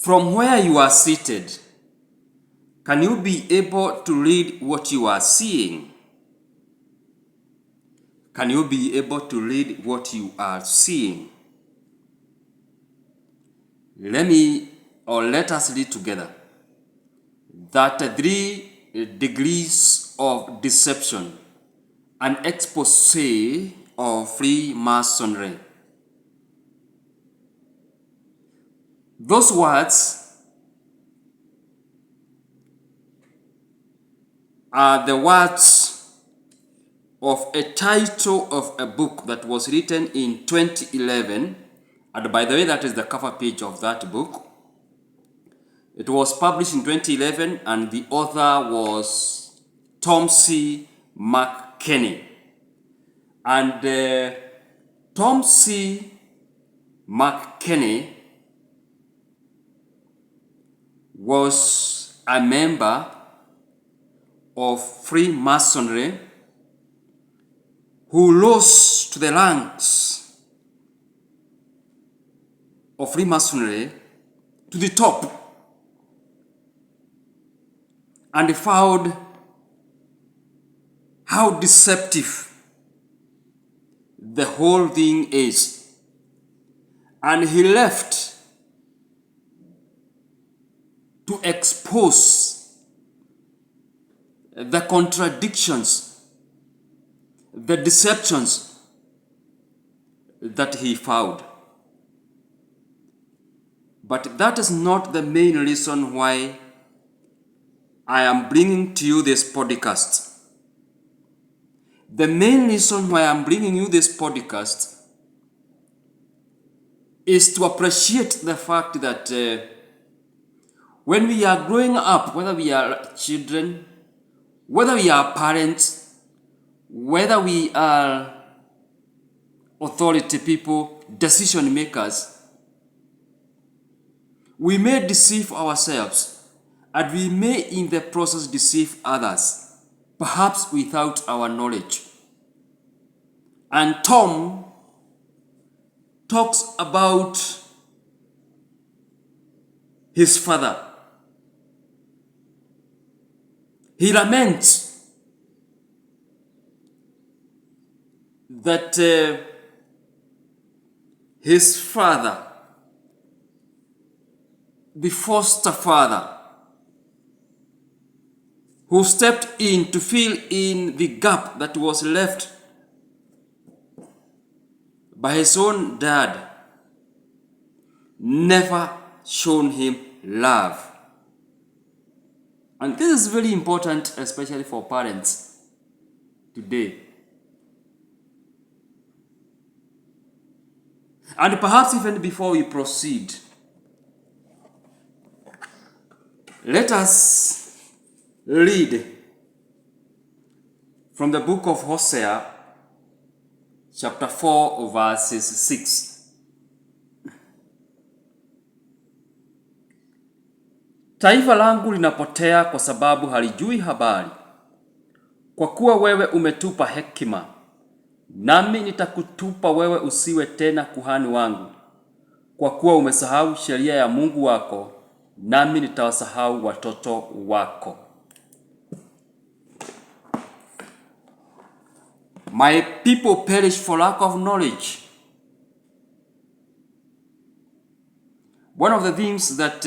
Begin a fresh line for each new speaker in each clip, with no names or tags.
From where you are seated, can you be able to read what you are seeing? Can you be able to read what you are seeing? Let us read together that 3 degrees of deception, an expose of Freemasonry. Those words are the words of a title of a book that was written in 2011. And by the way, that is the cover page of that book. It was published in 2011 and the author was Tom C. McKenny. And Tom C. McKenny was a member of Freemasonry who rose to the ranks of Freemasonry to the top and found how deceptive the whole thing is. And he left to expose the contradictions, the deceptions that he found. But that is not the main reason why I am bringing to you this podcast. The main reason why I'm bringing you this podcast is to appreciate the fact that when we are growing up, whether we are children, whether we are parents, whether we are authority people, decision makers, we may deceive ourselves and we may in the process deceive others, perhaps without our knowledge. And Tom talks about his father. He laments that his father, the foster father, who stepped in to fill in the gap that was left by his own dad, never shown him love. And this is very important, especially for parents today. And perhaps even before we proceed, let us read from the book of Hosea, chapter 4, verses 6. Taifa langu linapotea kwa sababu halijui habari. Kwa kuwa wewe umetupa hekima, nami nitakutupa wewe usiwe tena kuhani wangu. Kwa kuwa umesahau sheria ya Mungu wako, nami nitawasahau watoto wako. My people perish for lack of knowledge. One of the things that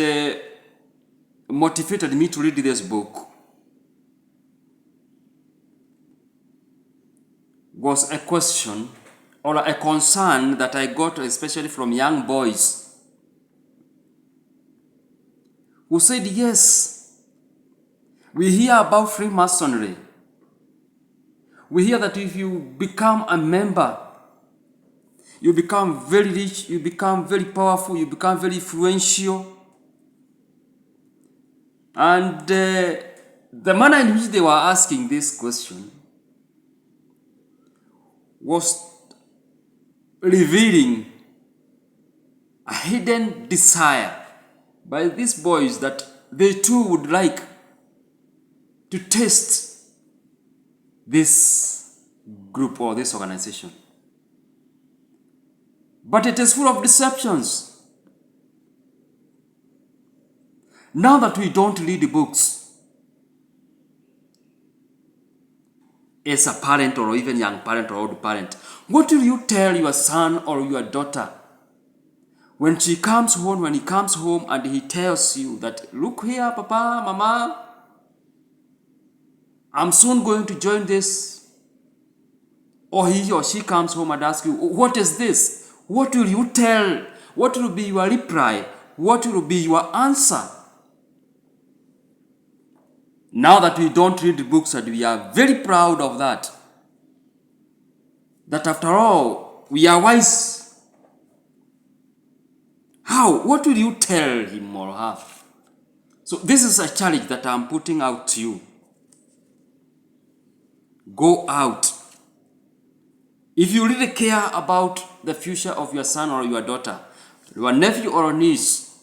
motivated me to read this book was a question or a concern that I got especially from young boys who said, yes, we hear about Freemasonry. We hear that if you become a member, you become very rich, you become very powerful, you become very influential. And the manner in which they were asking this question was revealing a hidden desire by these boys that they too would like to taste this group or this organization. But it is full of deceptions. Now that we don't read books, as a parent or even young parent or old parent, what will you tell your son or your daughter when he comes home and he tells you that, look here, Papa, Mama, I'm soon going to join this. Or he or she comes home and asks you, what is this? What will you tell? What will be your reply? What will be your answer? Now that we don't read books and we are very proud of that, that after all, we are wise. How? What will you tell him or her? So this is a challenge that I'm putting out to you. Go out. If you really care about the future of your son or your daughter, your nephew or niece,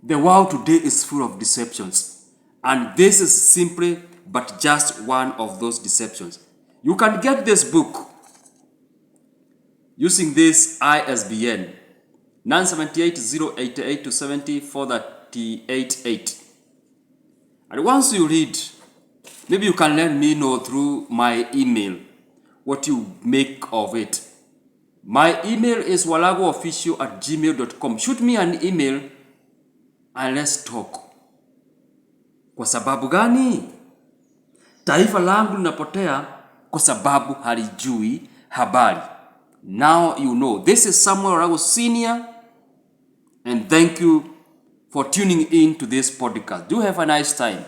the world today is full of deceptions. And this is simply but just one of those deceptions. You can get this book using this ISBN 978-088-270-438-8. And once you read, maybe you can let me know through my email what you make of it. My email is walagoofficial@gmail.com. Shoot me an email and let's talk. Kwa sababu gani? Taifa langu linapotea kwa sababu halijui habari. Now you know. This is Samuel Walago Senior, and thank you for tuning in to this podcast. Do have a nice time.